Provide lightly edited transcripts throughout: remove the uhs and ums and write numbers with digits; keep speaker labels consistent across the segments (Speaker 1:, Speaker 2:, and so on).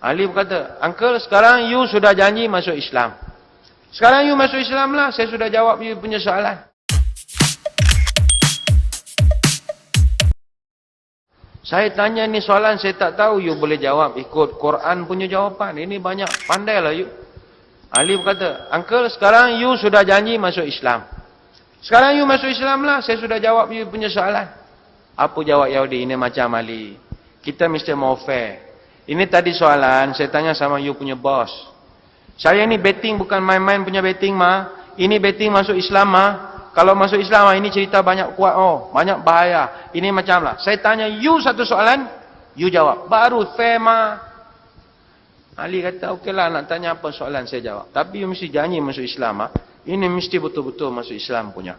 Speaker 1: Ali berkata, "Uncle, sekarang you sudah janji masuk Islam. Sekarang you masuk Islam lah, saya sudah jawab you punya soalan." Saya tanya ni soalan saya tak tahu, you boleh jawab ikut Quran punya jawapan. Ini banyak, pandailah you. Ali berkata, "Uncle, sekarang you sudah janji masuk Islam. Sekarang you masuk Islam lah, saya sudah jawab you punya soalan." Apa jawab Yahudi? Ini macam Ali. Kita mesti mau fair. Ini tadi soalan, saya tanya sama you punya bos. Saya ni betting bukan main-main punya betting mah. Ini betting masuk Islam mah. Kalau masuk Islam mah, ini cerita banyak kuat. Oh, banyak bahaya. Ini macam lah. Saya tanya you satu soalan, you jawab. Baru fair mah. Ali kata, okey lah, nak tanya apa soalan saya jawab. Tapi you mesti janji masuk Islam mah. Ini mesti betul-betul masuk Islam punya.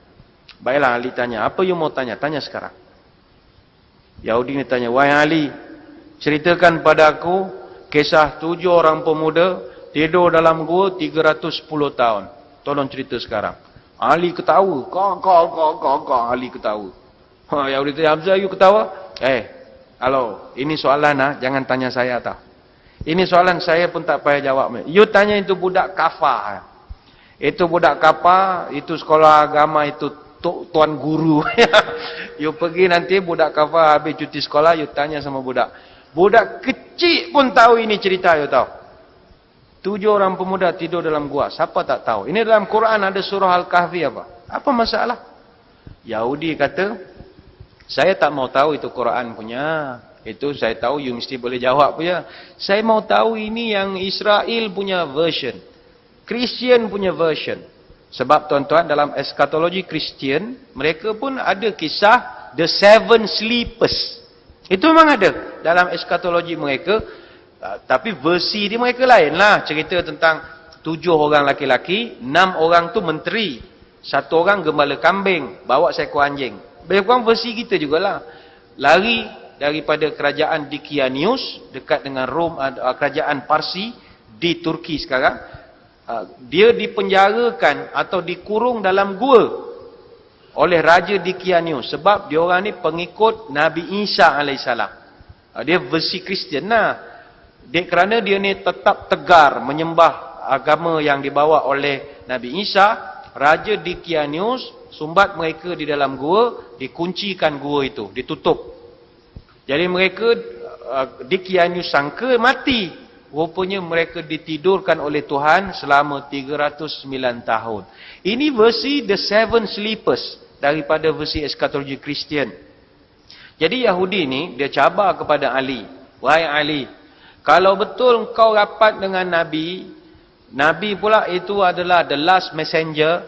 Speaker 1: Baiklah, Ali tanya, apa you mau tanya? Tanya sekarang. Yahudi ni tanya, "Wahai Ali, ceritakan pada aku kisah 7 orang pemuda tidur dalam gua 310 tahun. Tolong cerita sekarang." Ali ketawa. Kau. Ali ketawa. Yahudi tanya, "Hamzah, you ketawa?" Halo, ini soalan jangan tanya saya tau. Ini soalan saya pun tak payah jawab. You tanya itu budak kafar. Itu budak kafar, itu sekolah agama, itu tuan guru. You pergi nanti budak kafar habis cuti sekolah, you tanya sama budak. Budak kecil pun tahu ini cerita, you tahu. 7 orang pemuda tidur dalam gua. Siapa tak tahu? Ini dalam Quran ada surah Al-Kahfi apa? Apa masalah? Yahudi kata, "Saya tak mau tahu itu Quran punya. Itu saya tahu you mesti boleh jawab punya. Saya mau tahu ini yang Israel punya version. Christian punya version." Sebab tuan-tuan, dalam eskatologi Kristian, mereka pun ada kisah The Seven Sleepers. Itu memang ada dalam eskatologi mereka. Tapi versi di mereka lain lah. Cerita tentang 7 orang laki-laki, 6 orang tu menteri, 1 orang gembala kambing, bawa seekor anjing. Lebih kurang versi kita jugalah. Lari daripada kerajaan Dikianius, dekat dengan Rom, kerajaan Parsi di Turki sekarang. Dia dipenjarakan atau dikurung dalam gua oleh Raja Dikianius. Sebab dia orang ni pengikut Nabi Isa AS. Dia versi Kristian lah. Kerana dia ni tetap tegar menyembah agama yang dibawa oleh Nabi Isa, Raja Dikianius sumbat mereka di dalam gua, dikuncikan gua itu, ditutup. Jadi mereka, Dikianius sangka mati. Rupanya mereka ditidurkan oleh Tuhan selama 309 tahun. Ini versi The Seven Sleepers daripada versi eskatologi Kristian. Jadi Yahudi ni dia cabar kepada Ali. "Wahai Ali, kalau betul kau rapat dengan Nabi, Nabi pula itu adalah the last messenger,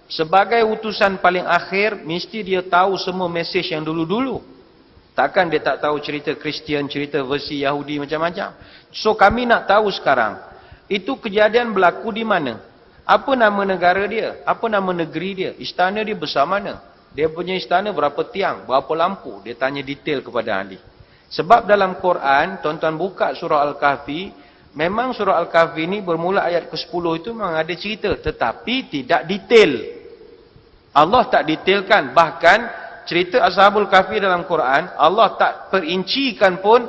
Speaker 1: sebagai utusan paling akhir, mesti dia tahu semua mesej yang dulu-dulu. Takkan dia tak tahu cerita Kristian, cerita versi Yahudi macam-macam. So kami nak tahu sekarang, itu kejadian berlaku di mana? Apa nama negara dia? Apa nama negeri dia? Istana dia besar mana? Dia punya istana berapa tiang? Berapa lampu?" Dia tanya detail kepada Ali. Sebab dalam Quran, tuan-tuan buka surah Al-Kahfi, memang surah Al-Kahfi ini bermula ayat ke-10 itu memang ada cerita, tetapi tidak detail. Allah tak detailkan. Bahkan cerita Ashabul Kahfi dalam Quran, Allah tak perincikan pun,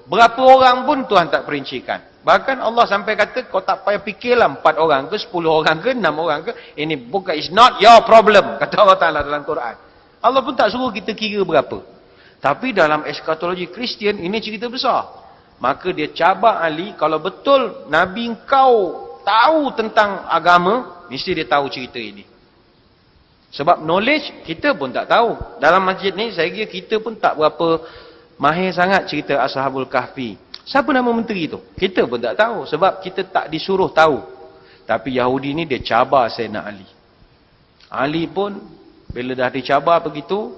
Speaker 1: berapa orang pun Tuhan tak perincikan. Bahkan Allah sampai kata, kau tak payah fikirlah 4 orang ke, 10 orang ke, 6 orang ke, ini bukan, it's not your problem, kata Allah Ta'ala dalam Quran. Allah pun tak suruh kita kira berapa. Tapi dalam eskatologi Kristian, ini cerita besar. Maka dia cabar Ali, kalau betul Nabi kau tahu tentang agama, mesti dia tahu cerita ini. Sebab knowledge, kita pun tak tahu. Dalam masjid ni, saya kira kita pun tak berapa mahir sangat cerita Ashabul Kahfi. Siapa nama menteri tu? Kita pun tak tahu. Sebab kita tak disuruh tahu. Tapi Yahudi ni dia cabar Sayyidina Ali. Ali pun, bila dah dicabar begitu,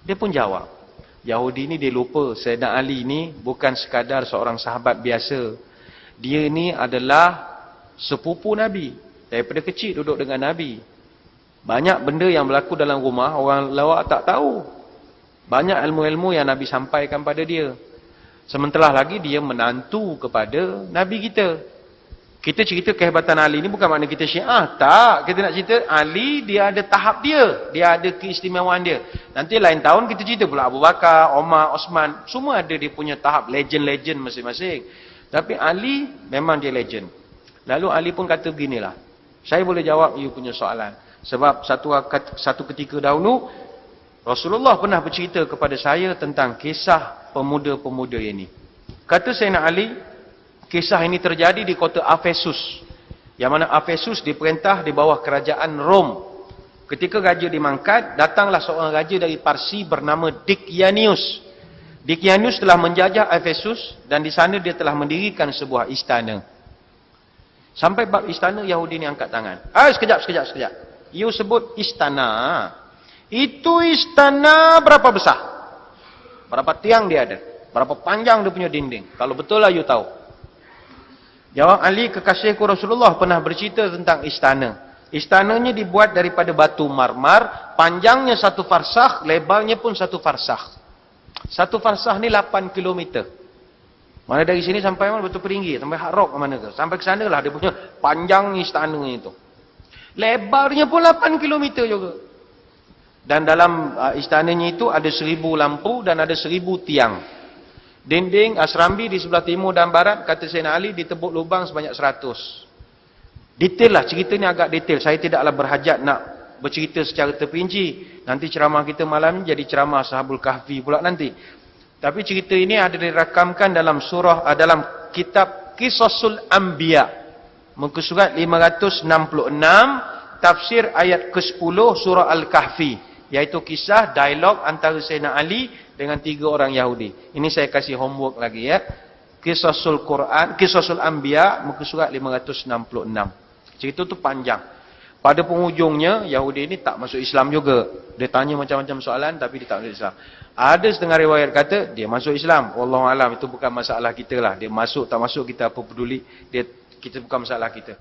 Speaker 1: dia pun jawab. Yahudi ni dia lupa Sayyidina Ali ni bukan sekadar seorang sahabat biasa. Dia ni adalah sepupu Nabi. Daripada kecil duduk dengan Nabi. Banyak benda yang berlaku dalam rumah, orang lawak tak tahu. Banyak ilmu-ilmu yang Nabi sampaikan pada dia. Sementara lagi dia menantu kepada Nabi kita. Kita cerita kehebatan Ali ni bukan makna kita Syiah. Tak. Kita nak cerita Ali dia ada tahap dia. Dia ada keistimewaan dia. Nanti lain tahun kita cerita pula Abu Bakar, Omar, Osman. Semua ada dia punya tahap legend-legend masing-masing. Tapi Ali memang dia legend. Lalu Ali pun kata beginilah, saya boleh jawab you punya soalan. Sebab satu ketika dahulu, Rasulullah pernah bercerita kepada saya tentang kisah pemuda-pemuda ini. Kata Sayyidina Ali, kisah ini terjadi di kota Efesus. Yang mana Efesus diperintah di bawah kerajaan Rom. Ketika raja dimangkat, datanglah seorang raja dari Parsi bernama Dicyanus. Dicyanus telah menjajah Efesus dan di sana dia telah mendirikan sebuah istana. Sampai bab istana, Yahudi ni angkat tangan. Sekejap. You sebut istana. Itu istana berapa besar? Berapa tiang dia ada? Berapa panjang dia punya dinding? Kalau betul lah you tahu. Jawab Ali, kekasihku Rasulullah pernah bercerita tentang istana. Istananya dibuat daripada batu marmar, panjangnya 1 farsakh, lebarnya pun 1 farsakh. 1 farsakh ni 8 km. Mana dari sini sampai mana Batu Peringgi, sampai Hard Rock ke mana ke? Sampai ke sana lah dia punya panjang istana itu. Lebarnya pun 8 km juga. Dan dalam istananya itu ada 1000 lampu dan ada 1000 tiang. Dinding asrambi di sebelah timur dan barat, kata Sayyidina Ali, ditebuk lubang sebanyak 100. Detail lah, cerita ni agak detail. Saya tidaklah berhajat nak bercerita secara terperinci. Nanti ceramah kita malam ni jadi ceramah Ashabul Kahfi pula nanti. Tapi cerita ini ada dirakamkan dalam dalam kitab Qisasul Anbiya. Muka surat 566, tafsir ayat ke-10 surah Al-Kahfi. Iaitu kisah dialog antara Sayyidina Ali dengan 3 orang Yahudi. Ini saya kasih homework lagi ya. Qisasul Anbiya, muka surat 566. Cerita tu panjang. Pada penghujungnya, Yahudi ini tak masuk Islam juga. Dia tanya macam-macam soalan, tapi dia tak masuk Islam. Ada setengah riwayat kata, dia masuk Islam. Wallahualam, itu bukan masalah kita lah. Dia masuk, tak masuk, kita apa peduli. Kita bukan masalah kita.